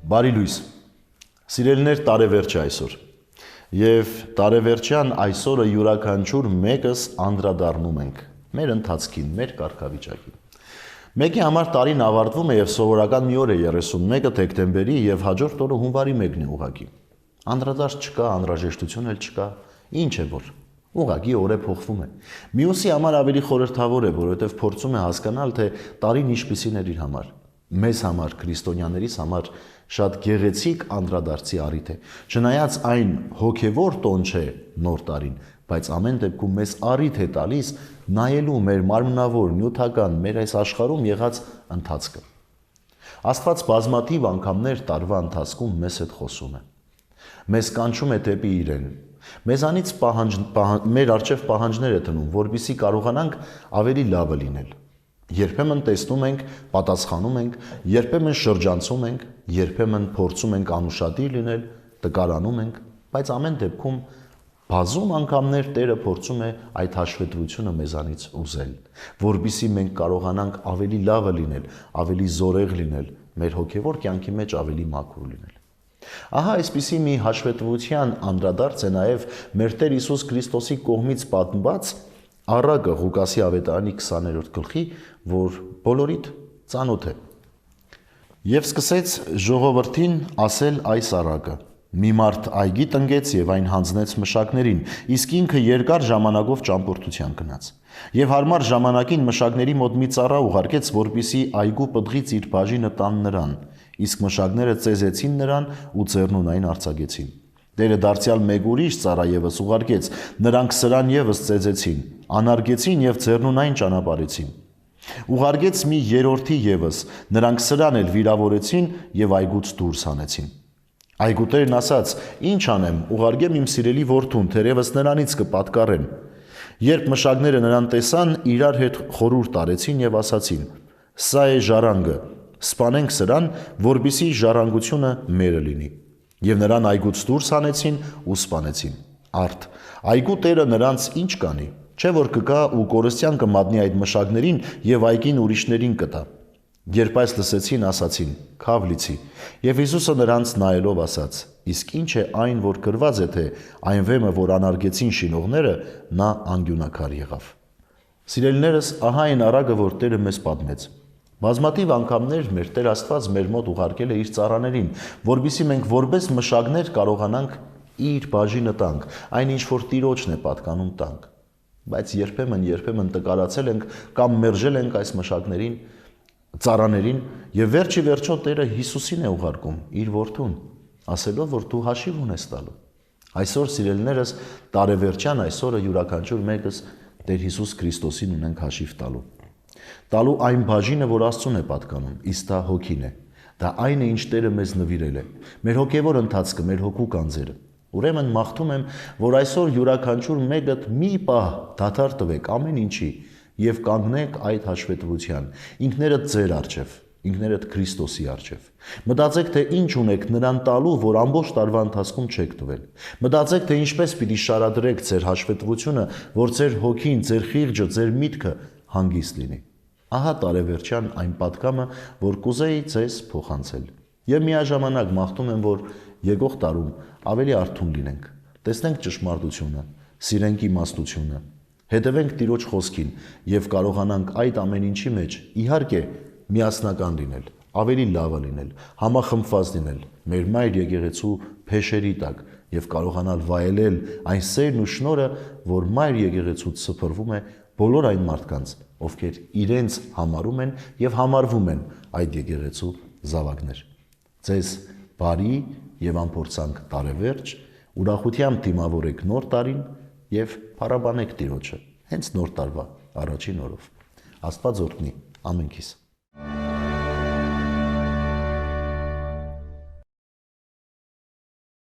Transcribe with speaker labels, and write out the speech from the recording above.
Speaker 1: Բարի լույս, սիրելիներ տարեվերջ է այսօր և տարեվերջյան այսօրը յուրաքանչյուր մեկս անդրադառնում ենք մեր ընթացքին, մեր կարգավիճակին։ Մեկի համար տարին ավարտվում է և սովորական մի օր է 31 դեկտեմբերի և հաջորդ օրը հունվարի 1-ն է ուղղակի։ Անդրադարձ չկա, անհրաժեշտություն էլ չկա, ինչ է որ, ուղղակի օրը փոխվում է։ Մյուսի համար ավելի խորհրդավոր է, որովհետև փորձում է հասկանալ, թե տարին ինչպիսին էր իր համար։ Մեզ համար, քրիստոնյաներիս համար շատ գեղեցիկ անդրադարձի առիթ է։ Չնայած այն հոգևոր տոն չէ նոր տարին, բայց ամեն դեպքում մեզ առիթ է տալիս նայելու մեր մարմնավոր, նյութական, մեր այս աշխարհում եղած ընթացքը։ Աստված բազմաթիվ անգամներ տարվա ընթացքում մեզ հետ խոսում է։ Մեզ կանչում է դեպի իրեն։ Մեզանից մեր առջև պահանջներ է դնում, որպեսզի կարողանանք ավելի լավը լինել։ Երբեմն տեսնում ենք, պատասխանում ենք, երբեմն շրջանցում ենք, երբեմն փորձում ենք անուշադիր լինել, տկարանում ենք, բայց ամեն դեպքում բազում անգամներ Տերը փորձում է այդ հաշվետվությունը մեզանից ուզել, որպեսզի մենք կարողանանք ավելի լավը լինել, ավելի զորեղ լինել, մեր հոգևոր կյանքի մեջ ավելի մաքուր լինել։ Ահա այսպիսի մի հաշվետվության անդրադարձ է նաև մեր Տեր Հիսուս Քրիստոսի կողմից պատմված առակը Ղուկասի ավետարանի 20-րդ գլխի, որ բոլորիդ ծանոթ է։ Եվ սկսեց ժողովրդին ասել այս առակը. մի մարդ այգի տնկեց և այն հանձնեց մշակներին, իսկ ինքը երկար ժամանակով ճամփորդության գնաց։ Եվ հարմար ժամանակին մշակների մոտ մի ծառա ուղարկեց, որպեսզի այգու պտղից իր բաժինը տան նրան, իսկ մշակները ծեզեցին նրան ու ձեռնուն այն արձակեցին։ Տերը դարձյալ մեկ ուրիշ ծառա ևս ուղարկեց, նրանք սրան ևս ծեզեցին, անարգեցին և ձեռնուն այն ճանապարհեցին։ Ուղարկեց մի երրորդի ևս, նրանք սրան էլ վիրավորեցին և այգուց դուրս հանեցին։ Այգուտերն ասաց. «Ինչ անեմ, ուղարկեմ իմ սիրելի որդուն, թերևս նրանից կպատկառեմ»։ Երբ մշակները նրան տեսան, իրար հետ խորհուրդ արեցին և ասացին. «Սա է ժառանգը, սպանենք սրան, որպեսզի ժառանգությունը մերը լինի»։ Եվ նրան այգուց դուրս հանեցին ու սպանեցին։ Արդ այգու տերը նրանց ինչ կանի, չէ՞ որ կգա ու կորստյան կմատնի այդ մշակներին և այգին ուրիշներին կտա։ Երբ այս լսեցին, ասացին. «Քավ լիցի»։ Եվ Հիսուսը նրանց նայելով ասաց. «Իսկ ինչ է այն, որ գրված է, թե այն վեմը, որ անարգեցին շինողները, նա անկյունաքար եղավ»։ Սիրելիներս, ահա այն առակը, որ Տերը մեզ պատմեց։ Բազմաթիվ անգամներ մեր Տեր Աստված մեր մոտ ուղարկել է իր ծառաներին, որպեսզի մենք որպես մշակներ կարողանանք իր բաժինը տանք, այն ինչ որ Տիրոջն է պատկանում տանք։ Բայց երբեմն տկարացել ենք կամ մերժել ենք այս մշակներին, ծառաներին, եւ վերջի վերջո Տերը Հիսուսին է ուղարկում, իր որդուն, ասելով, որ դու հաշիվ ունես տալու։ Այսօր, սիրելիներս, տարեվերջյան այսօրը յուրաքանչյուր մեկս Տեր Հիսուս Քրիստոսին ունենք հաշիվ տալու այն բաժինը, որ Աստծուն է պատկանում, իսկ դա հոգին է։ Դա այն է, ինչ Տերը մեզ նվիրել է, մեր հոգևոր ընթացքը, մեր հոգու գանձերը։ Ուրեմն մաղթում եմ, որ այսօր յուրաքանչյուր մեկդ մի պահ դադար տվեք ամեն ինչի և կանգնեք այդ հաշվետվության, ինքներդ ձեր առջև, ինքներդ Քրիստոսի առջև։ Մտածեք, թե ինչ ունեք նրան տալու, որ ամբողջ տարվա ընթացքում չեք տվել։ Մտածեք, թե ինչպես պիտի շարադրեք ձեր հաշվետվությունը, որ ձեր հոգին, ձեր խիղճը, ձեր միտքը հանգիստ լինի։ Ահա տարեվերջյան այն պատգամը, որ կուզեի ձեզ փոխանցել։ Եվ միաժամանակ մաղթում եմ, որ եկող տարում ավելի արթուն լինենք, տեսնենք ճշմարտությունը, սիրենք իմաստությունը, հետևենք Տիրոջ խոսքին և կարողանանք այդ ամեն ինչի մեջ, իհարկե, միասնական լինել, ավելի լավը լինել, համախմբված լինել մեր Մայր եկեղեցու փեշերի տակ և կարողանալ վայելել այն սերն ու շնորհը, որ Մայր եկեղեցուց սփռվում է բոլոր այն մարդկանց, ովքեր իրենց համարում են և համարվում են այդ եկեղեցու զավակներ։ Ձեզ բարի և անփորձանք տարեվերջ, ուրախությամբ դիմավորեք նոր տարին և փառաբանեք Տիրոջը հենց նոր տարվա առաջին օրով։ Աստված օրհնի ամենքիս։